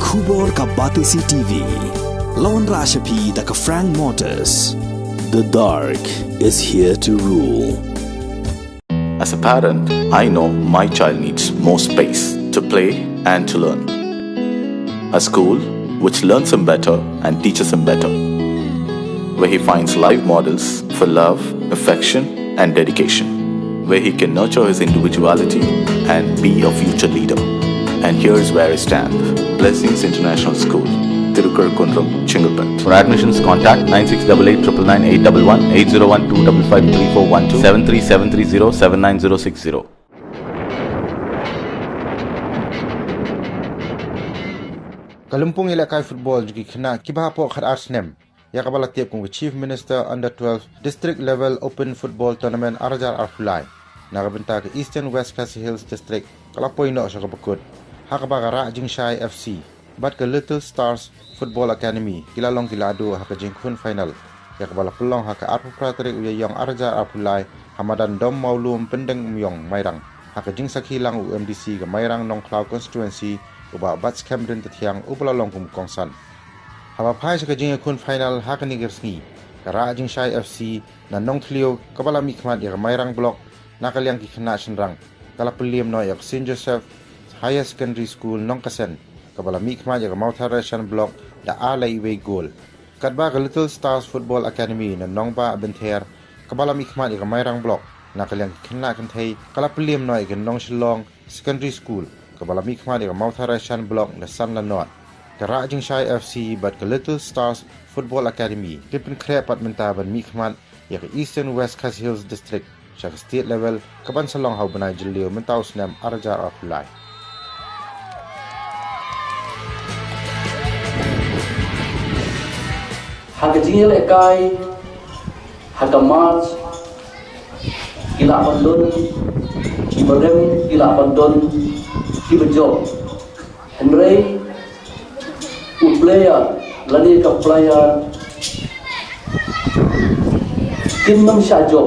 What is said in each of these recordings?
Khubor ka Batisi TV. Lawan Rashapi da ka Frank Motors. The dark is here to rule. As a parent, I know my child needs more space to play and to learn. A school which learns him better and teaches him better, where he finds live models for love, affection and dedication, where he can nurture his individuality and be a future leader. And here's where I stand. Blessings International School, Tirukurakkundram, Chengalpet. For admissions, contact 9688999811 8012553412 73730 Kalumpung Ilakai Football juga kena kibahapo khat Arsenal. Ya kabala tiap kong Chief Minister Under 12 District Level Open Football Tournament Arajar Arfulai. Nakabenta ke Eastern West Khasi Hills District. Kalapoy no sa kapakot. Hakabaga Ra Jingshai FC. Bat ke Little Stars Football Academy. Kilalong kilado haka jingkun final. Ya kabala pulong haka Arpu Prateri uyayong Arajar Arfulai. Hamadan Dom Maulum Pendeng Myong Mairang. Haka jingsak hilang UMDC ke Mairang Nong Cloud Constituency. Uba Bats Cameron Tetiang Ubalalong Kumkongsan. Habapai sa kajing kun final hakani gersni. Kara Jingshai FC na Nong Tlio kabala mikmat ya Mairang Block nakaliang kikena senrang. Kala puliam no ya St. Joseph Higher Secondary School Nong Kasen kabala mikmat ya Mauthareshan Block da Alai Way Goal. Kadba ka Little Stars Football Academy na Nongba Benther kabala mikmat ya Mairang Block nakaliang kikena kantay kala puliam no ya Nong Shillong Secondary School kabala mikmat ya Mauthareshan Block na San Lanot. Kara Jingshai FC bat ke Little Stars Football Academy tipin krepat mentaban mikmat ya ke Eastern West Khasi Hills District sa state level kaban salong hau banay jilio mentau senam Arajar Arfulai. Haga jingil ekai haga march ila abandon ibarem ila abandon ibajo Henry player lani ka player kinam syajo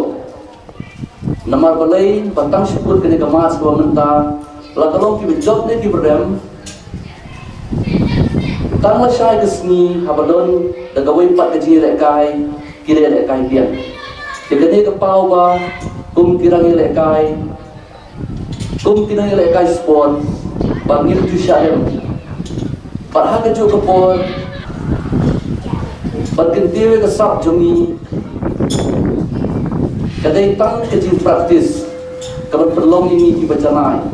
namar balai batang syukur kene ka mas ko menta la kalong ki job ne ki berdam tang la syai kesni habadon da gawai pat ka jire kai kire le kai pian de kene ka pau ba kum kirang le kai sport bangir tu syadem Parha ke jo kapor Berkentiwe ke sab jongi Kadai tang ke jing praktis Kaban perlong ini dibacanai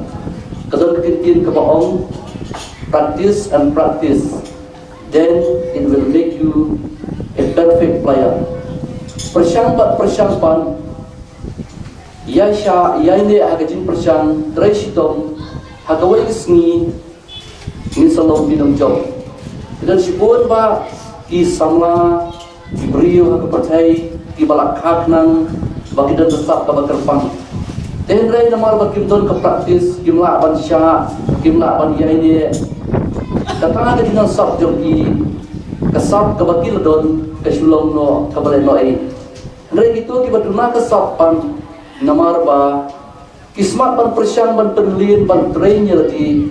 Kadang kekentin ke baong Practice and practice Then it will make you a perfect player Persyampan Ya ini aga jing persyang Terai sitong Hagawai kesni ini selalu bidang job. Dan sipun ba ki samla ki brio ha kepercai ki balak hak nang bagi dan tetap ka bakerpang. Den rai namar ba kimdon ke praktis kimla ban sya kimla ban ya ini. Datang ada dinang sab jom ki kasab ka bakil don ke sulong no ka balen no ai. Rai itu ki baduna ka sab pan namar ba kismat ban persyang ban penlin ban train lagi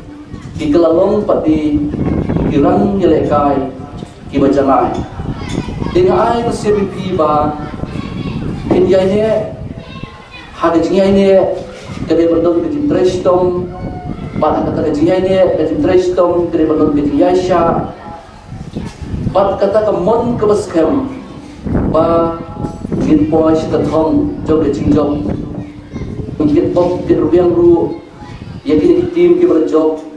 ki kelalong pati kirang nyelekai ki bacanai dengan ai ke CBP ba India ini hada jingai ini kede berdon ke trestom ba kata jingai ini ke trestom kede berdon ke yasha ba kata ke mon ke baskem ba gin poi ta thong jog ke jingjong ngit bom ke rubiang ru ya kini tim ki berjob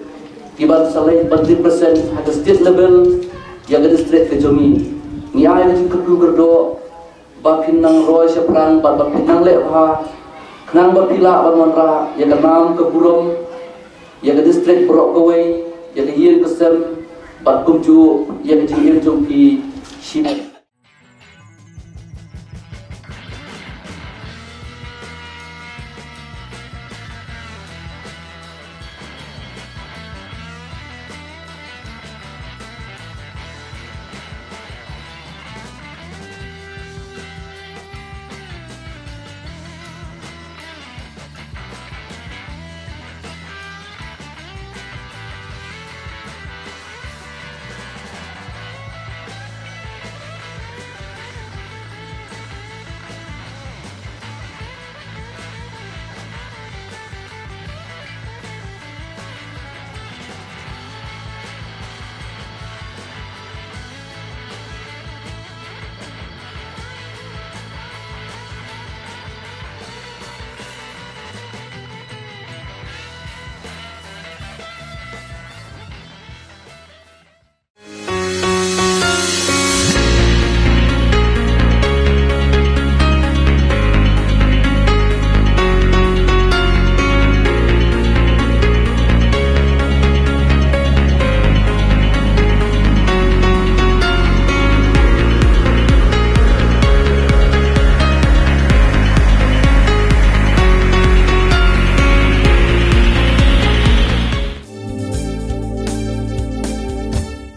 Kibat salai 40% ada state level yang ada district ke jomi ni ai ni keplu gerdo ba pinang roy seprang ba pinang leha knang ba pila ba monra yang nam ke burom yang ada district borok kawai yang yin kesem ba kumju yang jingir jompi shim